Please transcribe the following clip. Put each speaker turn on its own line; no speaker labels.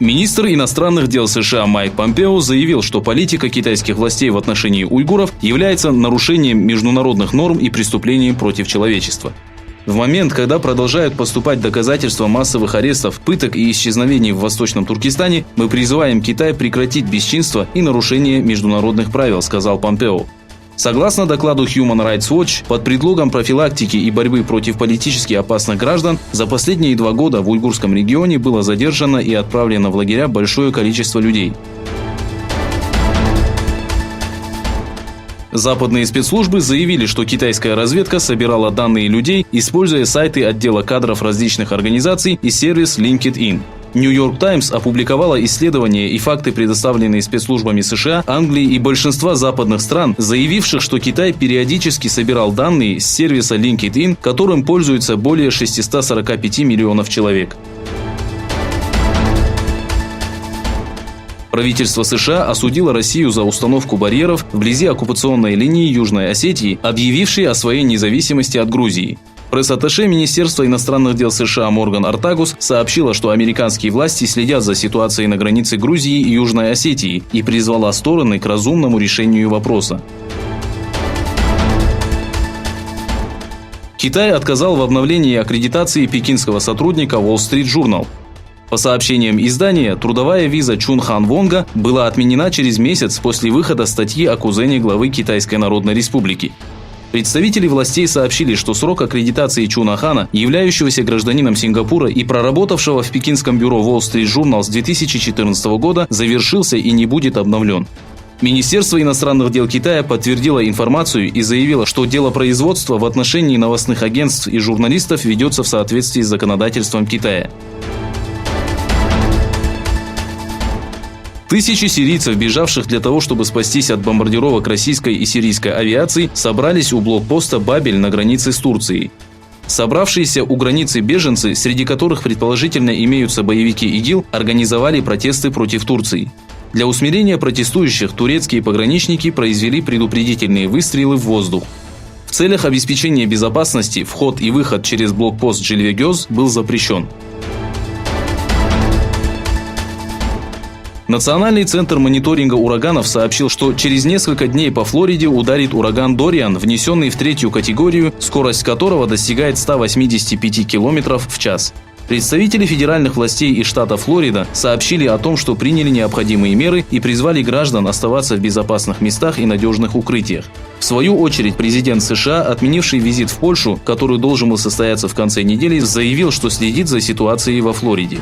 Министр иностранных дел США Майк Помпео заявил, что политика китайских властей в отношении уйгуров является нарушением международных норм и преступлением против человечества. В момент, когда продолжают поступать доказательства массовых арестов, пыток и исчезновений в Восточном Туркестане, мы призываем Китай прекратить бесчинство и нарушение международных правил, сказал Помпео. Согласно докладу Human Rights Watch, под предлогом профилактики и борьбы против политически опасных граждан, за последние 2 года в уйгурском регионе было задержано и отправлено в лагеря большое количество людей. Западные спецслужбы заявили, что китайская разведка собирала данные людей, используя сайты отдела кадров различных организаций и сервис LinkedIn. New York Times опубликовала исследования и факты, предоставленные спецслужбами США, Англии и большинства западных стран, заявивших, что Китай периодически собирал данные с сервиса LinkedIn, которым пользуются более 645 миллионов человек. Правительство США осудило Россию за установку барьеров вблизи оккупационной линии Южной Осетии, объявившей о своей независимости от Грузии. Пресс-атташе Министерства иностранных дел США Морган Ортагус сообщила, что американские власти следят за ситуацией на границе Грузии и Южной Осетии и призвала стороны к разумному решению вопроса. Китай отказал в обновлении аккредитации пекинского сотрудника Wall Street Journal. По сообщениям издания, трудовая виза Чун Хан Вонга была отменена через месяц после выхода статьи о кузене главы Китайской Народной Республики. Представители властей сообщили, что срок аккредитации Чуна Хана, являющегося гражданином Сингапура и проработавшего в пекинском бюро Wall Street Journal с 2014 года, завершился и не будет обновлен. Министерство иностранных дел Китая подтвердило информацию и заявило, что дело производства в отношении новостных агентств и журналистов ведется в соответствии с законодательством Китая. Тысячи сирийцев, бежавших для того, чтобы спастись от бомбардировок российской и сирийской авиации, собрались у блокпоста Бабель на границе с Турцией. Собравшиеся у границы беженцы, среди которых предположительно имеются боевики ИГИЛ, организовали протесты против Турции. Для усмирения протестующих турецкие пограничники произвели предупредительные выстрелы в воздух. В целях обеспечения безопасности вход и выход через блокпост Джилвегёз был запрещен. Национальный центр мониторинга ураганов сообщил, что через несколько дней по Флориде ударит ураган Дориан, внесенный в 3-ю категорию, скорость которого достигает 185 км в час. Представители федеральных властей и штата Флорида сообщили о том, что приняли необходимые меры и призвали граждан оставаться в безопасных местах и надежных укрытиях. В свою очередь, президент США, отменивший визит в Польшу, который должен был состояться в конце недели, заявил, что следит за ситуацией во Флориде.